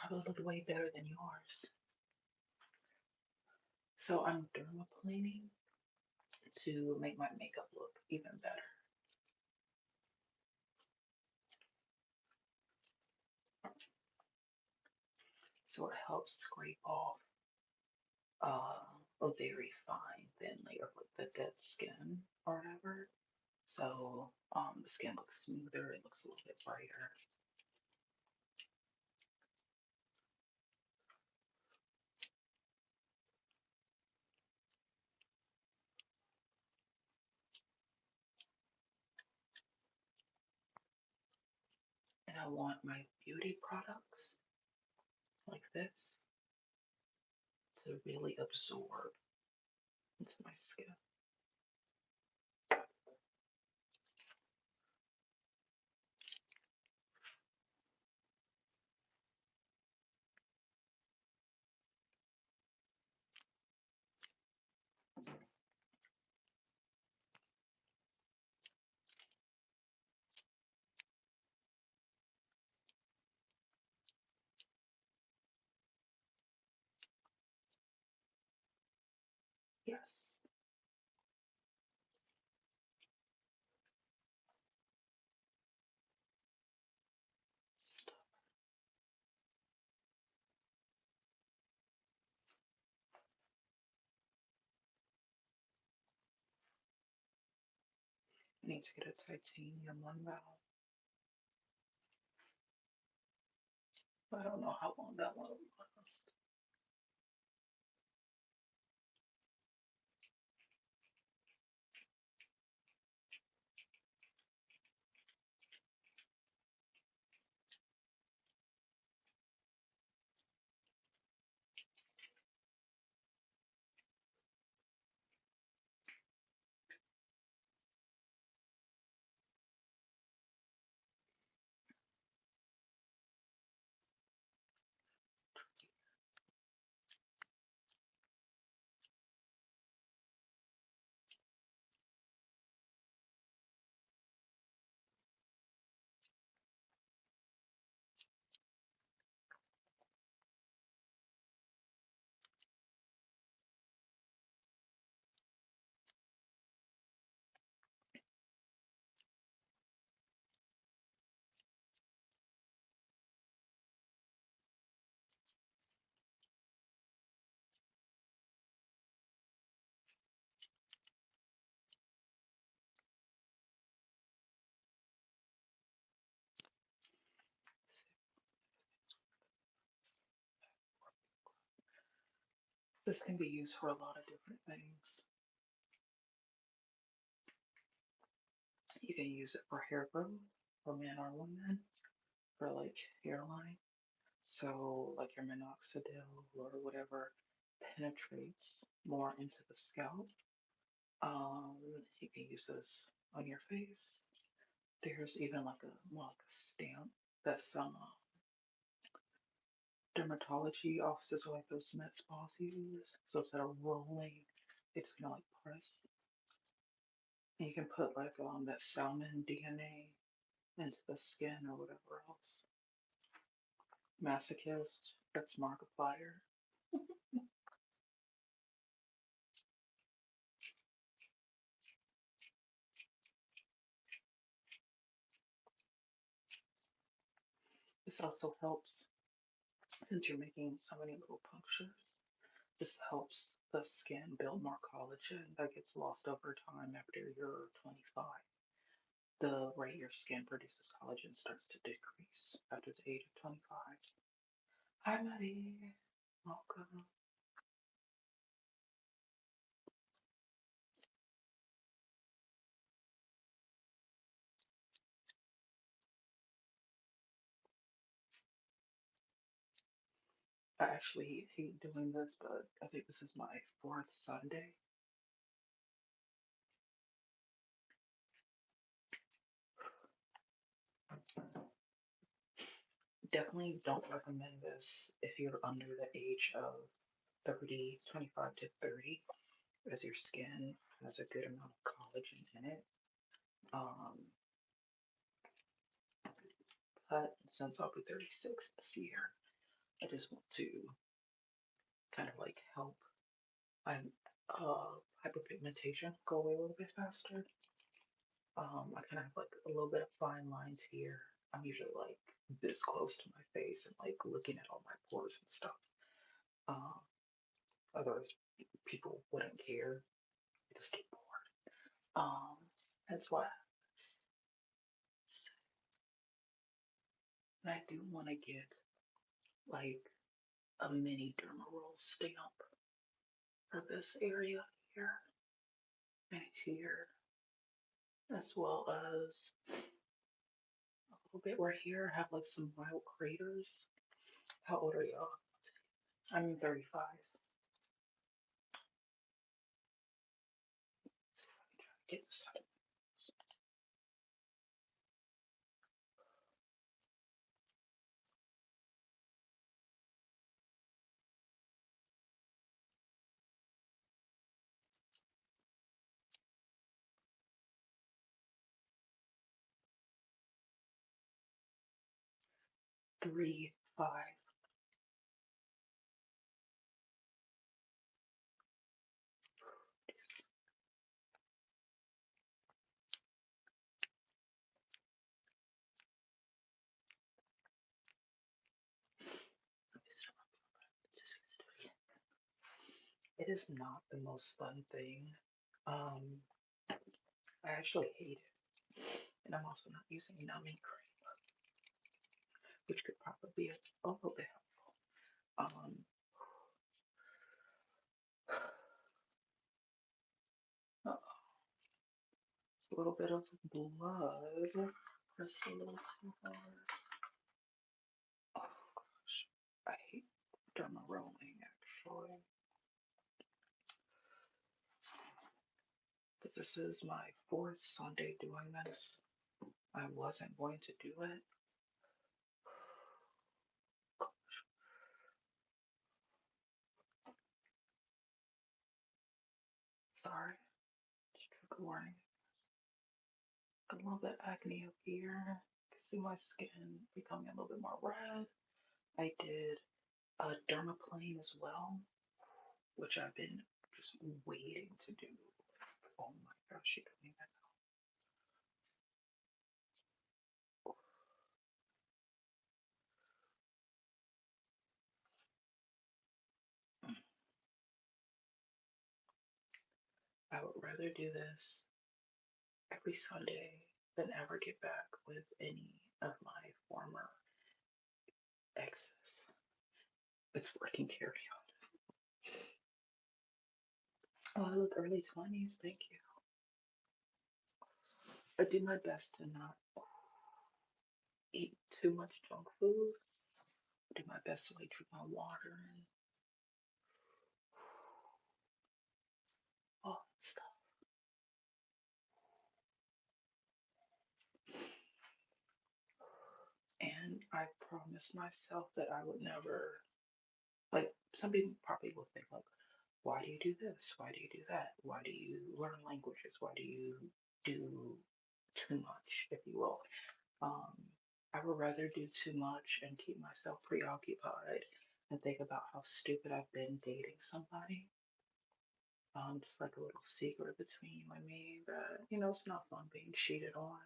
Probably look way better than yours. So I'm dermaplaning to make my makeup look even better. So it helps scrape off a very fine thin layer of like the dead skin or whatever. So the skin looks smoother, it looks a little bit brighter. And I want my beauty products like this to really absorb into my skin. Yes. I need to get a titanium one now. I don't know how long that one will last. This can be used for a lot of different things. You can use it for hair growth for men or women, for like hairline. So like your minoxidil or whatever penetrates more into the scalp. You can use this on your face. There's even like a more like a stamp that some dermatology offices or like those med spas use. So instead of rolling, they just kind of like press. And you can put like that salmon DNA into the skin or whatever else. Masochist, that's Markiplier. This also helps since you're making so many little punctures. This helps the skin build more collagen that gets lost over time after you're 25. The rate your skin produces collagen starts to decrease after the age of 25. Hi, Maddie. Welcome. I actually hate doing this, but I think this is my fourth Sunday. Definitely don't recommend this if you're under the age of 30, 25 to 30, as your skin has a good amount of collagen in it. Um, but since I'll be 36 this year, I just want to kind of like help my hyperpigmentation go away a little bit faster. I kind of have like a little bit of fine lines here. I'm usually like this close to my face and like looking at all my pores and stuff. Um, Otherwise, people wouldn't care. They just get bored. That's why. And I do want to get like a mini derma roll stamp for this area here and here, as well as a little bit where here I have like some mild craters. How old are y'all? I'm 35. See if I can try to get this side. 3, 5. It is not the most fun thing. Um, I actually hate it. And I'm also not using numbing cream, which could probably be a little bit helpful. Um, it's a little bit of blood. Pressed a little too hard. Oh gosh, I hate derma rolling actually. But this is my fourth Sunday doing this. I wasn't going to do it. Sorry. Just trigger warning. A little bit acne up here. You can see my skin becoming a little bit more red. I did a dermaplane as well, which I've been just waiting to do. Oh my gosh, you don't even know. I would rather do this every Sunday than ever get back with any of my former exes. It's working, carry on. Oh, I look early 20s. Thank you. I do my best to not eat too much junk food. I do my best to like drink my water and all that stuff. And I promised myself that I would never, like, some people probably will think, like, why do you do this? Why do you do that? Why do you learn languages? Why do you do too much, if you will? Um, I would rather do too much and keep myself preoccupied and think about how stupid I've been dating somebody. Just like a little secret between you and me that, it's not fun being cheated on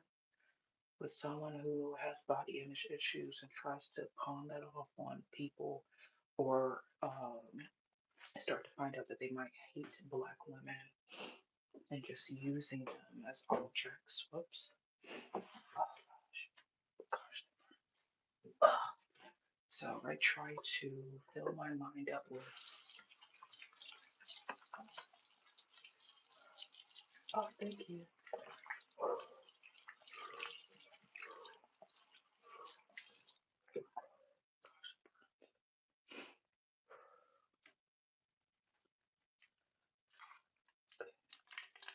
with someone who has body image issues and tries to pawn that off on people or start to find out that they might hate black women and just using them as objects. Whoops. Oh, gosh. Ugh. So I try to fill my mind up with, oh, thank you.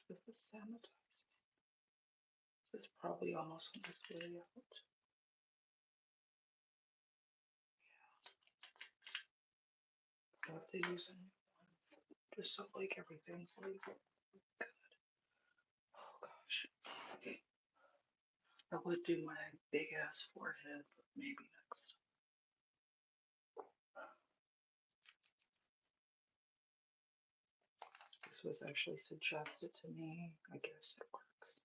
This is sanitizer. This is probably almost on this way out. I have to use a new one just so like everything's like good. Oh gosh. I would do my big ass forehead, but maybe next. This was actually suggested to me. I guess it works.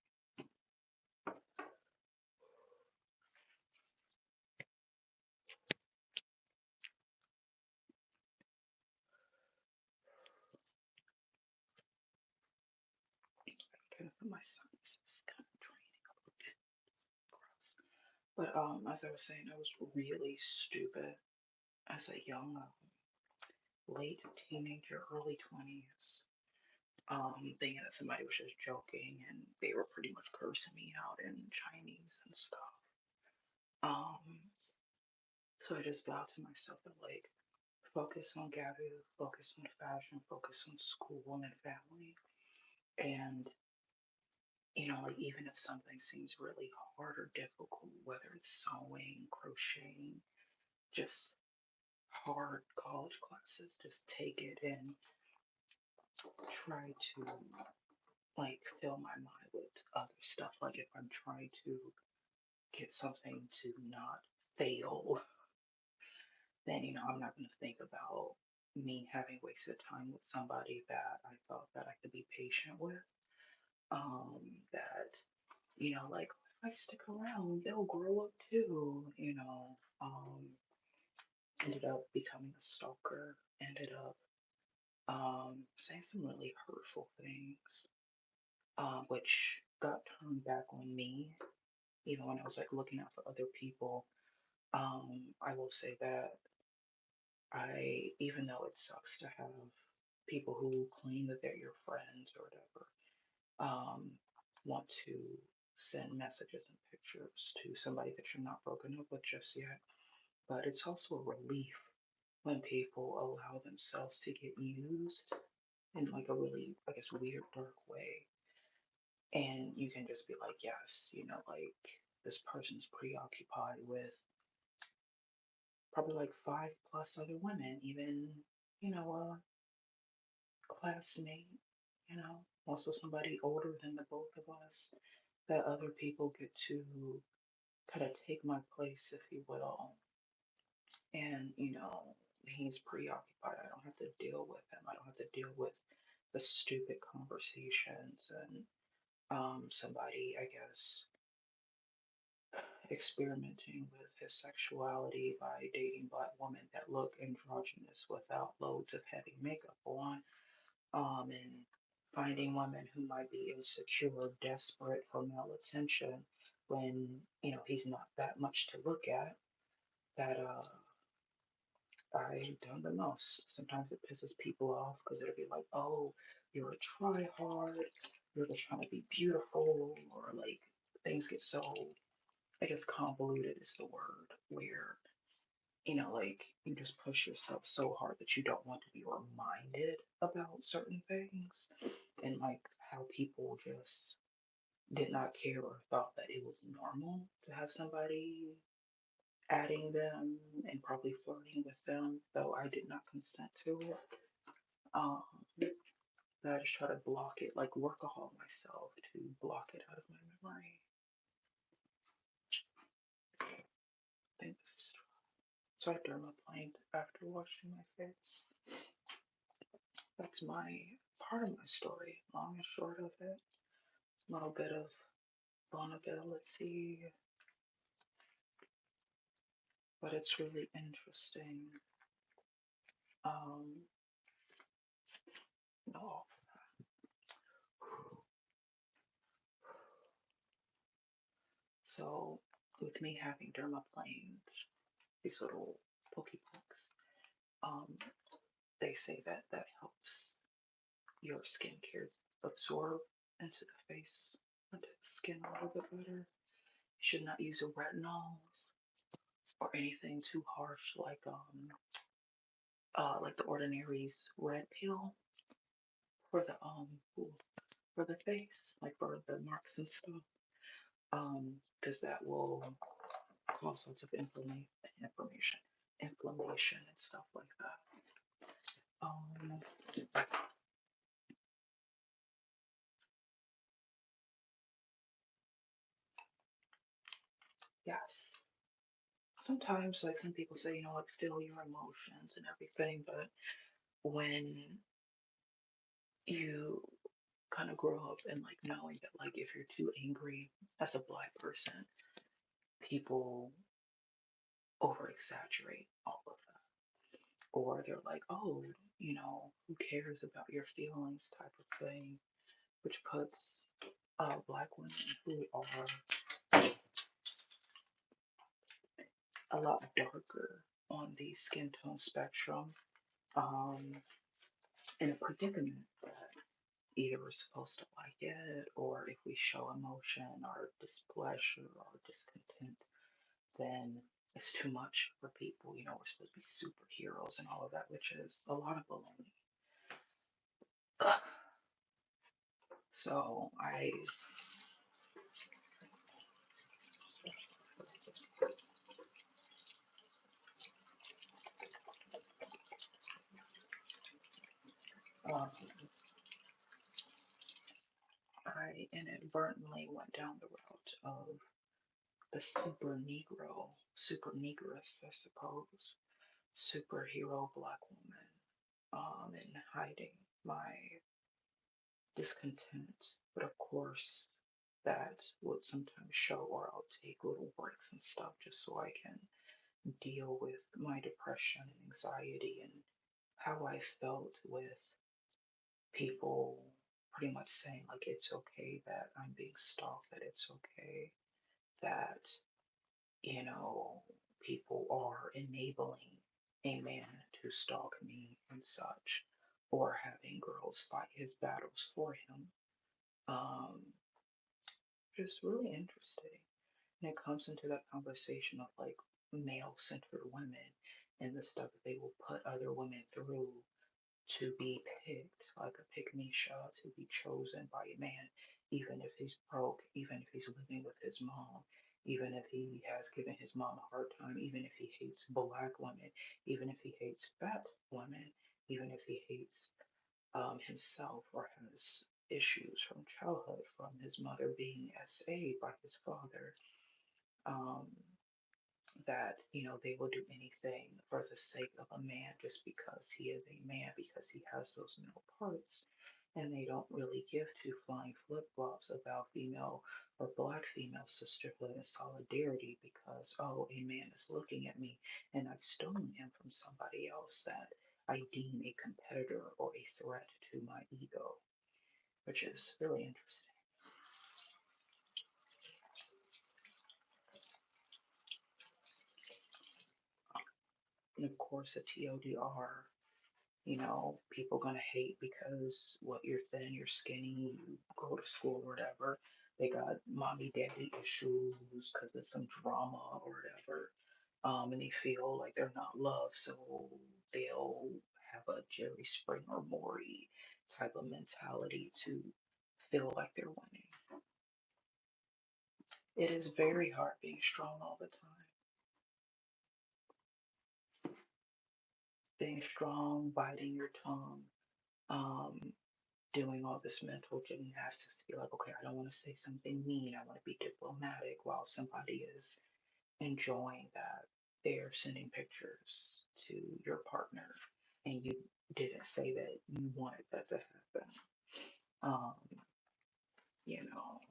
Kind of for my sinuses, kind of draining a little bit. Gross. But as I was saying, I was really stupid as a young, late teenager, early 20s. Thinking that somebody was just joking and they were pretty much cursing me out in Chinese and stuff. Um, so I just vowed to myself that like focus on Gabu, focus on fashion, focus on school and family. And like even if something seems really hard or difficult, whether it's sewing, crocheting, just hard college classes, just take it and try to like fill my mind with other stuff. Like if I'm trying to get something to not fail, then I'm not going to think about me having wasted time with somebody that I thought that I could be patient with. That like if I stick around, they'll grow up too. Ended up becoming a stalker. Ended up saying some really hurtful things, which got turned back on me. Even when I was like looking out for other people, I will say that even though it sucks to have people who claim that they're your friends or whatever, um, want to send messages and pictures to somebody that you're not broken up with just yet. But it's also a relief when people allow themselves to get used in like a really, I guess, weird, dark way. And you can just be like, yes, like this person's preoccupied with probably like 5+ other women, even, a classmate, also somebody older than the both of us, that other people get to kind of take my place, if you will. And, he's preoccupied. I don't have to deal with him. I don't have to deal with the stupid conversations and somebody, I guess, experimenting with his sexuality by dating black women that look androgynous without loads of heavy makeup on, and finding women who might be insecure, desperate for male attention when, he's not that much to look at, that I done the most. Sometimes it pisses people off because it'll be like, oh, you're a try hard, you're just trying to be beautiful, or like things get so, I guess, convoluted is the word, where, like you just push yourself so hard that you don't want to be reminded about certain things, and like how people just did not care or thought that it was normal to have somebody adding them and probably flirting with them, though I did not consent to it. Um, but I just try to block it, like workahol myself to block it out of my memory. I think this is so I dermaplaned after washing my face. That's my part of my story, long and short of it. A little bit of vulnerability, but it's really interesting. Um, no, so with me having dermaplanes, these little pokepoks, um, they say that that helps your skincare absorb into the face, into the skin a little bit better. You should not use retinols or anything too harsh like the Ordinary's red peel for the for the face, like for the marks and stuff. Because that will cause lots of inflammation and stuff like that. Um, yes. Sometimes, like some people say, like feel your emotions and everything, but when you kind of grow up and like knowing that like if you're too angry as a black person, people over exaggerate all of that. Or they're like, oh, who cares about your feelings type of thing, which puts black women who are a lot darker on the skin tone spectrum um, in a predicament that either we're supposed to like it, or if we show emotion or displeasure or discontent, then it's too much for people. We're supposed to be superheroes and all of that, which is a lot of baloney. So um, I inadvertently went down the route of the super negress, I suppose, superhero black woman, and hiding my discontent. But of course, that would sometimes show, or I'll take little breaks and stuff just so I can deal with my depression and anxiety and how I felt with people pretty much saying like it's okay that I'm being stalked, that it's okay that, you know, people are enabling a man to stalk me and such, or having girls fight his battles for him. Um, just really interesting. And it comes into that conversation of like male centered women and the stuff that they will put other women through to be picked, like a pick me shot, to be chosen by a man, even if he's broke, even if he's living with his mom, even if he has given his mom a hard time, even if he hates black women, even if he hates fat women, even if he hates himself or has issues from childhood, from his mother being SA by his father. Um, that they will do anything for the sake of a man just because he is a man, because he has those male parts, and they don't really give two flying flip-flops about female or black female sisterhood and solidarity because, oh, a man is looking at me and I've stolen him from somebody else that I deem a competitor or a threat to my ego, which is really interesting. And of course, the TLDR, people gonna hate because what you're thin, you're skinny, you go to school or whatever. they got mommy daddy issues because of some drama or whatever. And they feel like they're not loved, so they'll have a Jerry Springer Maury type of mentality to feel like they're winning. It is very hard being strong all the time. Being strong, biting your tongue, um, doing all this mental gymnastics to be like, okay, I don't want to say something mean. I want to be diplomatic while somebody is enjoying that. They're sending pictures to your partner and you didn't say that you wanted that to happen. Um, you know,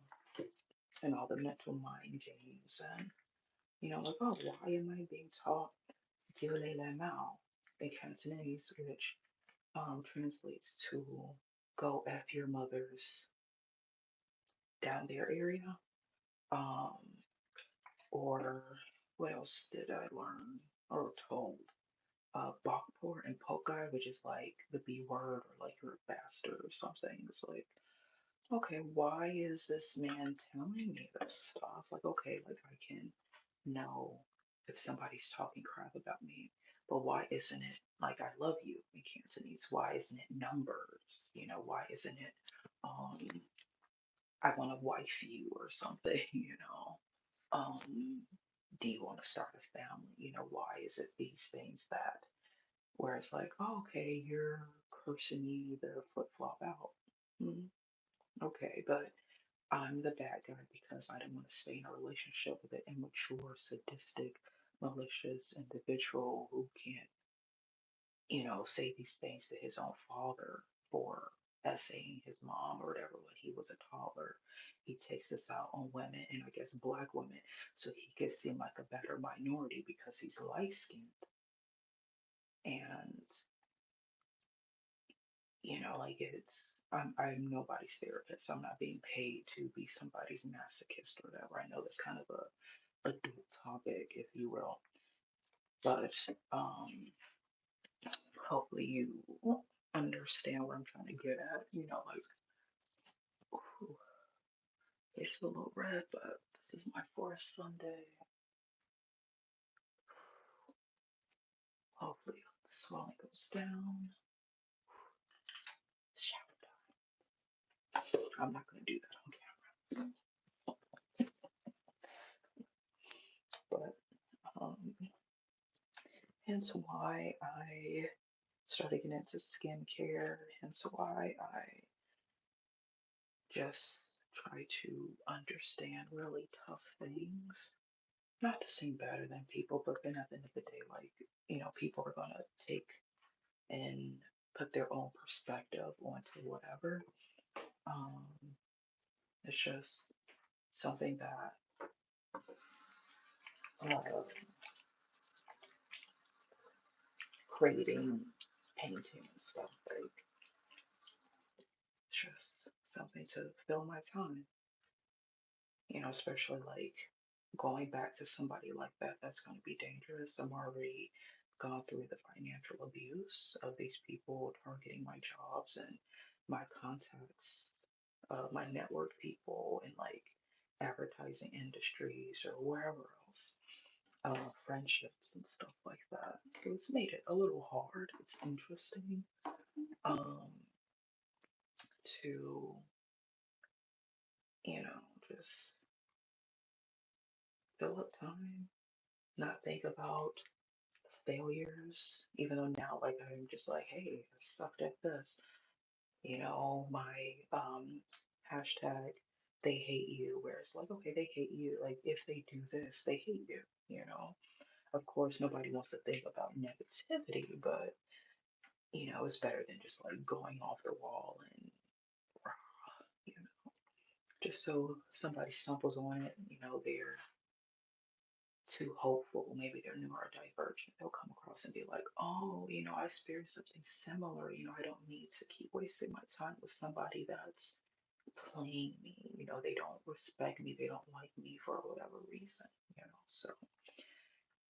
and all the mental mind games and, like, oh, why am I being taught Dieu now in Cantonese, which translates to go F your mothers down their area. Um, or what else did I learn or told? Bakpor and Pokai, which is like the B word or like you're a bastard or something. It's like, okay, why is this man telling me this stuff? Like, okay, like I can know if somebody's talking crap about me, but why isn't it like I love you in Cantonese? Why isn't it numbers? Why isn't it um I want to wife you or something, Um, do you want to start a family? Why is it these things that where it's like, oh, okay, you're cursing me the flip flop out. Hmm, okay, but I'm the bad guy because I don't want to stay in a relationship with an immature, sadistic, malicious individual who can't, say these things to his own father for essaying his mom or whatever when he was a toddler. He takes this out on women and I guess black women so he could seem like a better minority because he's light skinned. And, like I'm nobody's therapist. I'm not being paid to be somebody's masochist or whatever. I know that's kind of a deep topic, if you will. But hopefully you understand what I'm trying to get at. Like, ooh, it's a little red, but this is my fourth Sunday. Hopefully the swelling goes down. I'm not gonna do that on camera. But hence why I started getting into skincare, hence why I just try to understand really tough things. Not to seem better than people, but then at the end of the day, like, people are gonna take and put their own perspective onto whatever. Um, it's just something that uh, creating painting and stuff, like, it's just something to fill my time, especially like going back to somebody like that, that's going to be dangerous. I'm already gone through the financial abuse of these people targeting my jobs and my contacts, my network people in like advertising industries or wherever else, friendships and stuff like that. So it's made it a little hard. It's interesting um, to, you know, just fill up time, not think about failures, even though now, like, I'm just like, hey, I sucked at this. My hashtag, they hate you, where it's like, okay, they hate you. Like, if they do this, they hate you, Of course, nobody wants to think about negativity, but, it's better than just like going off the wall and, rah, you know, just so somebody stumbles on it, they're too hopeful, maybe they're neurodivergent, they'll come across and be like, oh, I experienced something similar, I don't need to keep wasting my time with somebody that's playing me, they don't respect me, they don't like me for whatever reason, So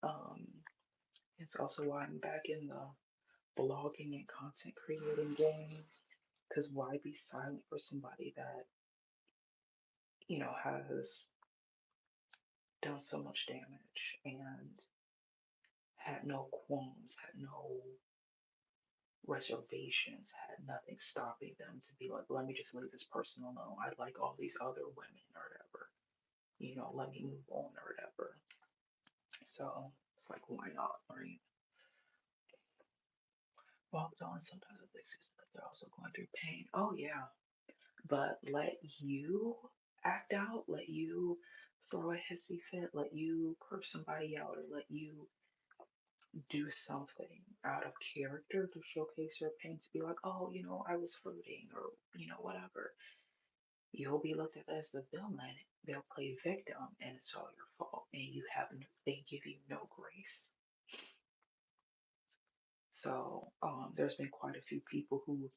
um it's also why I'm back in the blogging and content creating game, because why be silent for somebody that, has done so much damage and had no qualms, had no reservations, had nothing stopping them to be like, let me just leave this person alone. I like all these other women or whatever. Let me move on or whatever. So it's like, why not? Right? Well, though, and sometimes it makes it that they're also going through pain. Oh yeah, but let you act out, let you throw a hissy fit, let you curse somebody out, or let you do something out of character to showcase your pain to be like, oh, I was hurting, or whatever. You'll be looked at as the villain. They'll play victim, and it's all your fault, and they give you no grace. So there's been quite a few people who've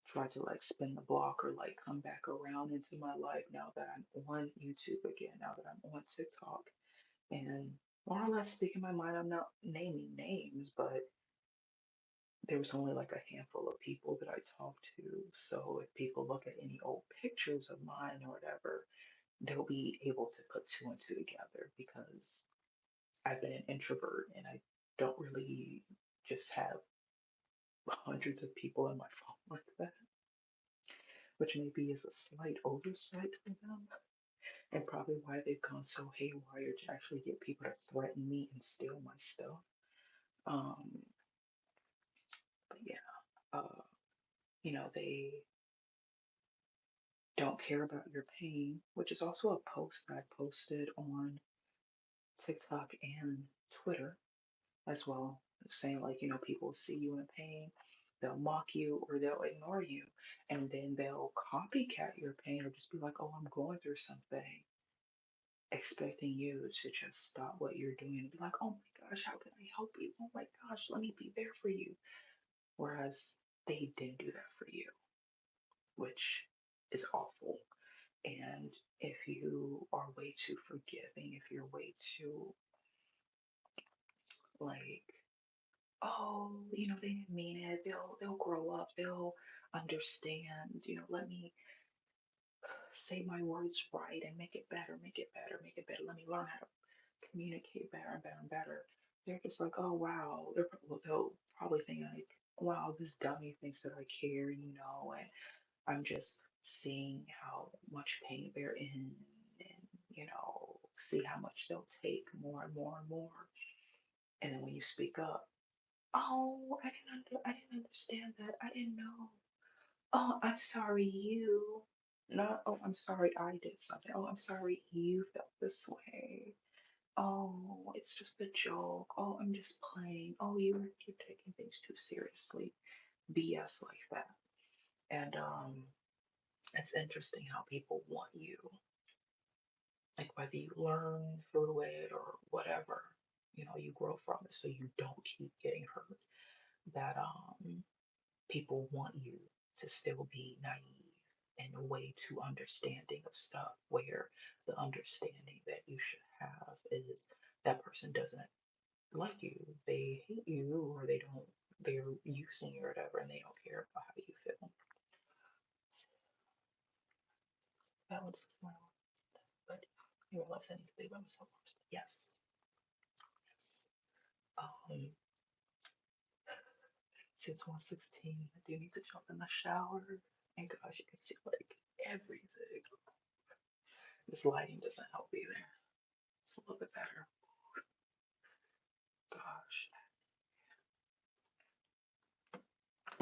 tried to like spin the block or like come back around into my life now that I'm on YouTube again, now that I'm on TikTok, and more or less speaking my mind. I'm not naming names, but there was only like a handful of people that I talked to. So if people look at any old pictures of mine or whatever, they'll be able to put two and two together because I've been an introvert and I don't really just have hundreds of people on my phone like that, which maybe is a slight oversight for them and probably why they've gone so haywire to actually get people to threaten me and steal my stuff. Um, but yeah, they don't care about your pain, which is also a post that I posted on TikTok and Twitter as well, saying like, people see you in pain, they'll mock you or they'll ignore you, and then they'll copycat your pain or just be like, oh, I'm going through something, expecting you to just stop what you're doing and be like, oh my gosh, how can I help you? Oh my gosh, let me be there for you. Whereas they didn't do that for you, which is awful. And if you are way too forgiving, if you're way too like, oh, they didn't mean it, they'll grow up, they'll understand, let me say my words right and make it better, make it better, make it better. Let me learn how to communicate better and better and better. They're just like, oh wow. They'll probably think like, wow, this dummy thinks that I care, and I'm just seeing how much pain they're in and, see how much they'll take more and more and more. And then when you speak up, oh, I didn't understand that. I didn't know. Oh, I'm sorry, you. Not, oh, I'm sorry I did something. Oh, I'm sorry you felt this way. Oh, it's just a joke. Oh, I'm just playing. Oh, you're taking things too seriously. BS like that. And it's interesting how people want you, like whether you learn through it or whatever, you grow from it so you don't keep getting hurt. That people want you to still be naive and way too understanding of stuff, where the understanding that you should have is that person doesn't like you, they hate you, or they're using you or whatever, and they don't care about how you feel. Balance is my life, but I realize I need to be by myself first. Yes, yes. Um, since 116, I do need to jump in the shower, and gosh, you can see like everything. This lighting doesn't help either. It's a little bit better. Gosh,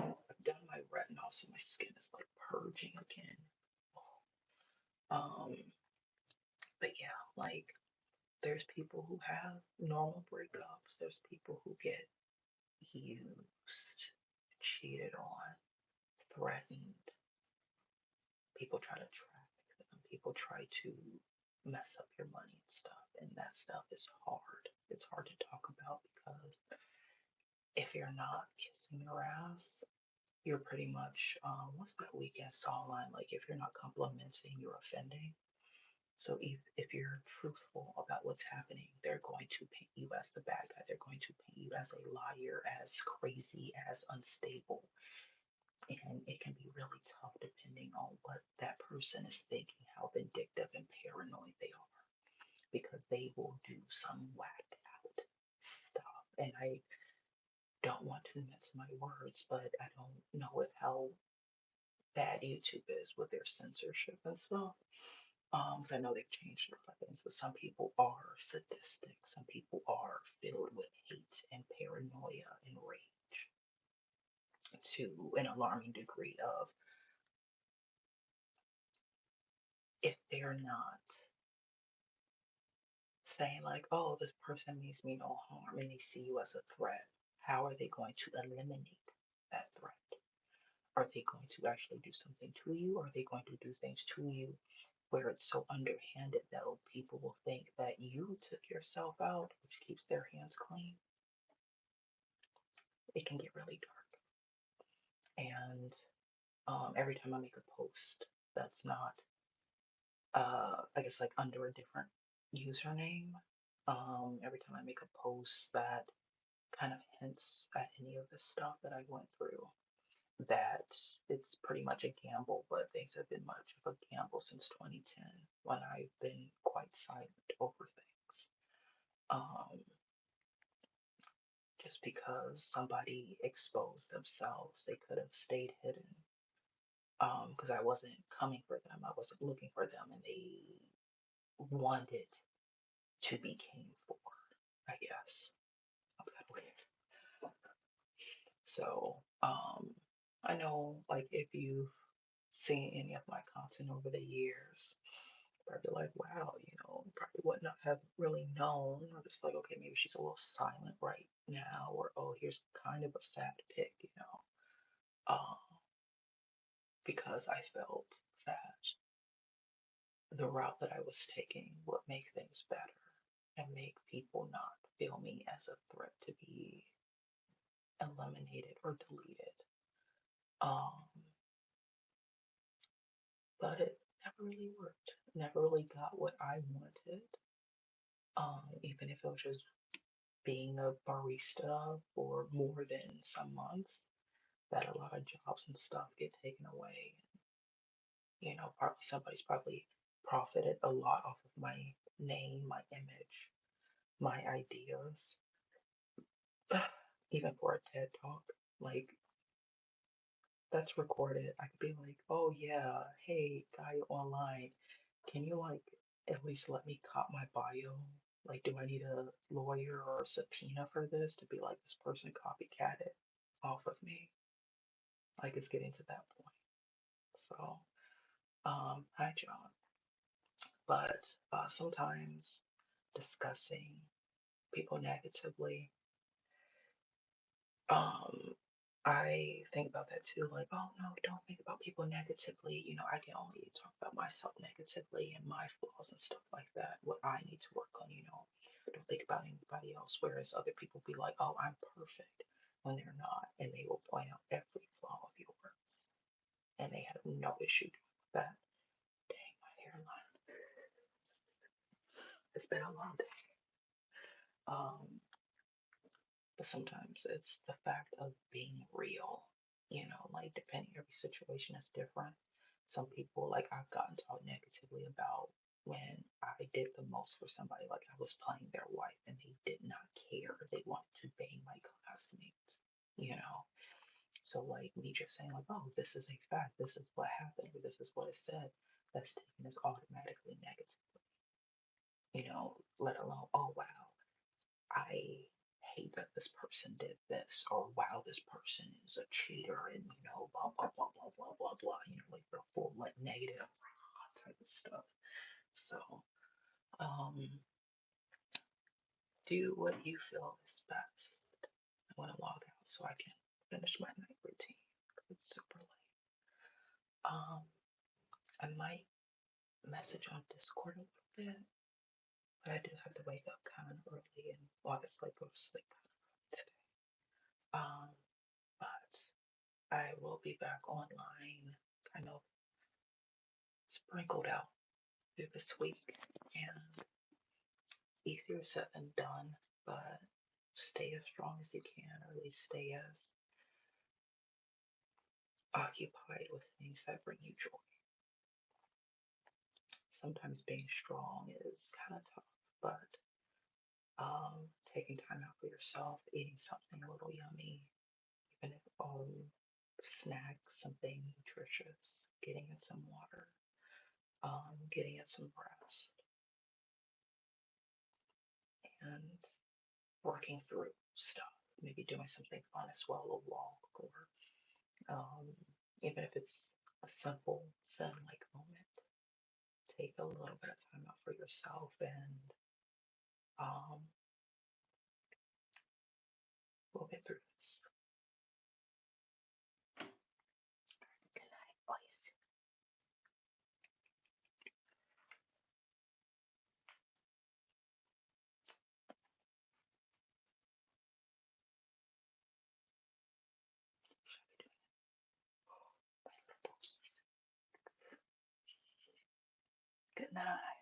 I've done my retinol, so my skin is like purging again. Um, but yeah, like there's people who have normal breakups. There's people who get used, cheated on, threatened. People try to traffic them. People try to mess up your money and stuff. And that stuff is hard. It's hard to talk about because if you're not kissing your ass, you're pretty much, what's that weekend songline? Like, if you're not complimenting, you're offending. So if you're truthful about what's happening, they're going to paint you as the bad guy. They're going to paint you as a liar, as crazy, as unstable. And it can be really tough depending on what that person is thinking, how vindictive and paranoid they are, because they will do some whacked out stuff. And I don't want to mince my words, but I don't know how bad YouTube is with their censorship and stuff. So I know they've changed a lot of things, but some people are sadistic. Some people are filled with hate and paranoia and rage to an alarming degree of, if they're not saying like, oh, this person means me no harm, and they see you as a threat, how are they going to eliminate that threat? Are they going to actually do something to you? Or are they going to do things to you where it's so underhanded that people will think that you took yourself out, which keeps their hands clean? It can get really dark. And every time I make a post that's not, I guess, like under a different username, every time I make a post that kind of hints at any of the stuff that I went through, that it's pretty much a gamble, but things have been much of a gamble since 2010 when I've been quite silent over things. Um, just because somebody exposed themselves, they could have stayed hidden. Because I wasn't coming for them, I wasn't looking for them, and they wanted to be came for, I guess. That's kind of weird. So, I know, like, if you've seen any of my content over the years, probably like, wow, probably would not have really known, or just like, okay, maybe she's a little silent right now, or oh, here's kind of a sad pic, uh, because I felt that the route that I was taking would make things better and make people not feel me as a threat to be eliminated or deleted. Um, but it never really worked. Never really got what I wanted. Even if it was just being a barista for more than some months, that a lot of jobs and stuff get taken away. Probably somebody's probably profited a lot off of my name, my image, my ideas. Even for a TED talk, like, that's recorded. I could be like, oh yeah, hey guy online, can you like at least let me cop my bio? Like, do I need a lawyer or a subpoena for this to be like this person copycatted off of me? Like, it's getting to that point. So, hi John. But sometimes discussing people negatively, um, I think about that too. Like, oh no, don't think about people negatively. I can only talk about myself negatively and my flaws and stuff like that. What I need to work on. Don't think about anybody else. Whereas other people be like, oh, I'm perfect when they're not, and they will point out every flaw of yours, and they have no issue with that. Dang, my hairline. It's been a long day. Um, but sometimes it's the fact of being real, like depending, every situation is different. Some people, like, I've gotten talked negatively about when I did the most for somebody, like I was playing their wife and they did not care. They wanted to bang my classmates, you know. So like me just saying like, oh, this is a fact, this is what happened, or this is what is said, that's taken as automatically negative, let alone, oh wow, I hate that this person did this, or wow, this person is a cheater, and blah blah blah blah blah blah blah. Like the full like negative type of stuff. So, um, do what you feel is best. I want to log out so I can finish my night routine because it's super late. Um, I might message on Discord a little bit, but I do have to wake up kind of early and obviously go to sleep kind of early today. Um, but I will be back online, kind of sprinkled out through this week, and easier said than done, but stay as strong as you can, or at least stay as occupied with things that bring you joy. Sometimes being strong is kind of tough, but taking time out for yourself, eating something a little yummy, even if snacks, something nutritious, getting in some water, getting in some rest, and working through stuff. Maybe doing something fun as well, a walk, or um, even if it's a simple Zen-like moment, take a little bit of time out for yourself and um, we'll get through this. Good night, boys. Good night.